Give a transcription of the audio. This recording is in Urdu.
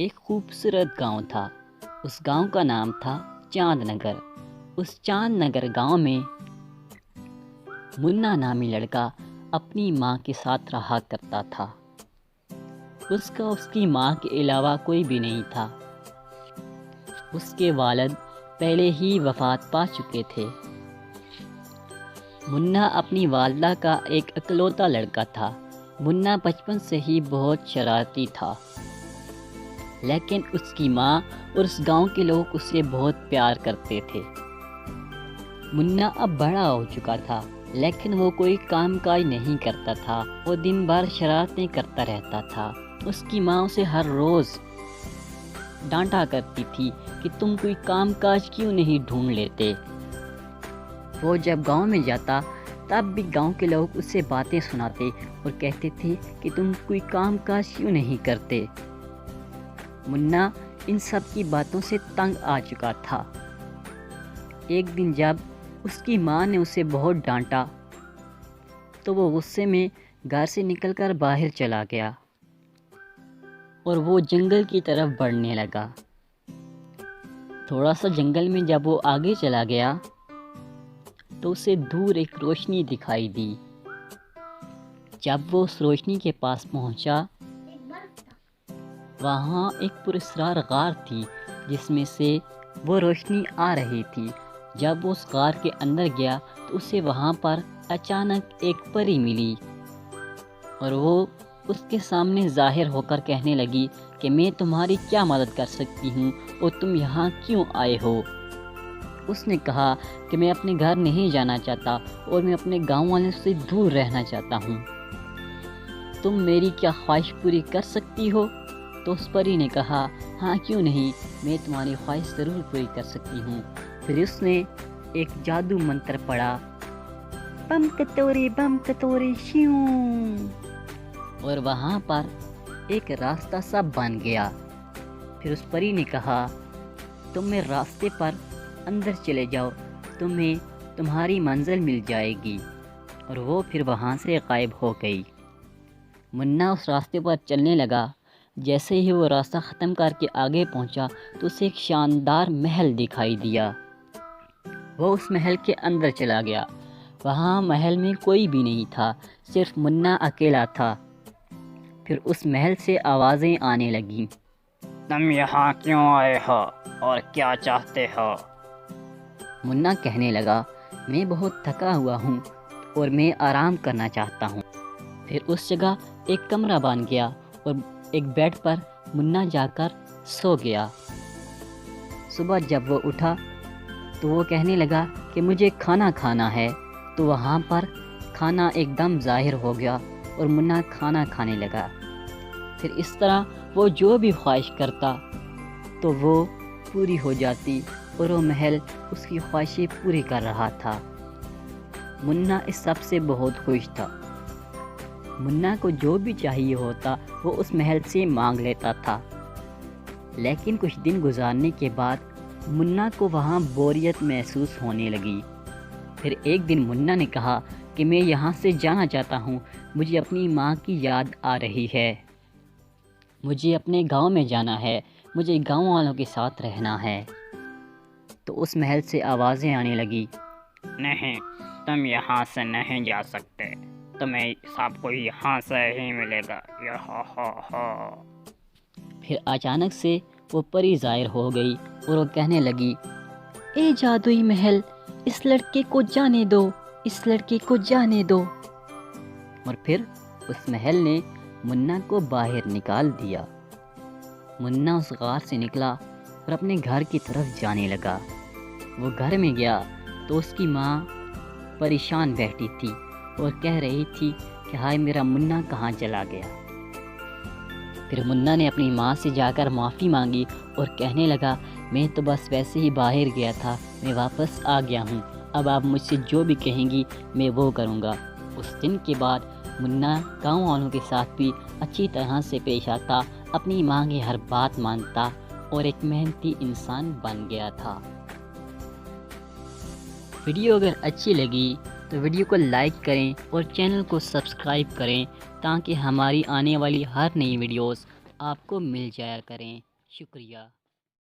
ایک خوبصورت گاؤں تھا۔ اس گاؤں کا نام تھا چاند نگر۔ اس چاند نگر گاؤں میں منا نامی لڑکا اپنی ماں کے ساتھ رہا کرتا تھا۔ اس کی ماں کے علاوہ کوئی بھی نہیں تھا۔ اس کے والد پہلے ہی وفات پا چکے تھے۔ منا اپنی والدہ کا ایک اکلوتا لڑکا تھا۔ منا بچپن سے ہی بہت شرارتی تھا، لیکن اس کی ماں اور اس گاؤں کے لوگ اسے بہت پیار کرتے تھے۔ منا اب بڑا ہو چکا تھا، لیکن وہ کوئی کام کاج نہیں کرتا تھا۔ وہ دن بھر شرارتیں کرتا رہتا تھا۔ اس کی ماں اسے ہر روز ڈانٹا کرتی تھی کہ تم کوئی کام کاج کیوں نہیں ڈھونڈ لیتے۔ وہ جب گاؤں میں جاتا تب بھی گاؤں کے لوگ اسے باتیں سناتے اور کہتے تھے کہ تم کوئی کام کاج کیوں نہیں کرتے۔ منا ان سب کی باتوں سے تنگ آ چکا تھا۔ ایک دن جب اس کی ماں نے اسے بہت ڈانٹا تو وہ غصے میں گھر سے نکل کر باہر چلا گیا اور وہ جنگل کی طرف بڑھنے لگا۔ تھوڑا سا جنگل میں جب وہ آگے چلا گیا تو اسے دور ایک روشنی دکھائی دی۔ جب وہ اس روشنی کے پاس پہنچا، وہاں ایک پراسرار غار تھی جس میں سے وہ روشنی آ رہی تھی۔ جب وہ اس غار کے اندر گیا تو اسے وہاں پر اچانک ایک پری ملی اور وہ اس کے سامنے ظاہر ہو کر کہنے لگی کہ میں تمہاری کیا مدد کر سکتی ہوں اور تم یہاں کیوں آئے ہو؟ اس نے کہا کہ میں اپنے گھر نہیں جانا چاہتا اور میں اپنے گاؤں والوں سے دور رہنا چاہتا ہوں۔ تم میری کیا خواہش پوری کر سکتی ہو؟ تو اس پری نے کہا ہاں کیوں نہیں، میں تمہاری خواہش ضرور پوری کر سکتی ہوں۔ پھر اس نے ایک جادو منتر پڑھا، بم کتوری شیوں، اور وہاں پر ایک راستہ سا بن گیا۔ پھر اس پری نے کہا تم میرے راستے پر اندر چلے جاؤ، تمہیں تمہاری منزل مل جائے گی، اور وہ پھر وہاں سے غائب ہو گئی۔ منا اس راستے پر چلنے لگا۔ جیسے ہی وہ راستہ ختم کر کے آگے پہنچا تو اسے ایک شاندار محل دکھائی دیا۔ وہ اس محل کے اندر چلا گیا۔ وہاں محل میں کوئی بھی نہیں تھا، صرف منا اکیلا تھا۔ پھر اس محل سے آوازیں آنے لگیں، تم یہاں کیوں آئے ہو اور کیا چاہتے ہو؟ منا کہنے لگا میں بہت تھکا ہوا ہوں اور میں آرام کرنا چاہتا ہوں۔ پھر اس جگہ ایک کمرہ بن گیا اور ایک بیڈ پر منا جا کر سو گیا۔ صبح جب وہ اٹھا تو وہ کہنے لگا کہ مجھے کھانا کھانا ہے، تو وہاں پر کھانا ایک دم ظاہر ہو گیا اور منا کھانا کھانے لگا۔ پھر اس طرح وہ جو بھی خواہش کرتا تو وہ پوری ہو جاتی اور وہ محل اس کی خواہشیں پوری کر رہا تھا۔ منا اس سب سے بہت خوش تھا۔ منا کو جو بھی چاہیے ہوتا وہ اس محل سے مانگ لیتا تھا، لیکن کچھ دن گزارنے کے بعد منا کو وہاں بوریت محسوس ہونے لگی۔ پھر ایک دن منا نے کہا کہ میں یہاں سے جانا چاہتا ہوں، مجھے اپنی ماں کی یاد آ رہی ہے، مجھے اپنے گاؤں میں جانا ہے، مجھے گاؤں والوں کے ساتھ رہنا ہے۔ تو اس محل سے آوازیں آنے لگی، نہیں، تم یہاں سے نہیں جا سکتے، تمہیں سب کو یہاں سے ہی ملے گا۔ پھر اچانک سے وہ پری ظاہر ہو گئی اور وہ کہنے لگی، اے جادوئی محل، اس لڑکے کو جانے دو، اس لڑکے کو جانے دو۔ اور پھر اس محل نے منا کو باہر نکال دیا۔ منا اس غار سے نکلا اور اپنے گھر کی طرف جانے لگا۔ وہ گھر میں گیا تو اس کی ماں پریشان بیٹھی تھی اور کہہ رہی تھی کہ ہائے میرا منا کہاں چلا گیا۔ پھر منا نے اپنی ماں سے جا کر معافی مانگی اور کہنے لگا میں تو بس ویسے ہی باہر گیا تھا، میں واپس آ گیا ہوں، اب آپ مجھ سے جو بھی کہیں گی میں وہ کروں گا۔ اس دن کے بعد منا گاؤں والوں کے ساتھ بھی اچھی طرح سے پیش آتا، اپنی ماں کی ہر بات مانتا اور ایک محنتی انسان بن گیا تھا۔ ویڈیو اگر اچھی لگی تو ویڈیو کو لائک کریں اور چینل کو سبسکرائب کریں تاکہ ہماری آنے والی ہر نئی ویڈیوز آپ کو مل جایا کریں۔ شکریہ۔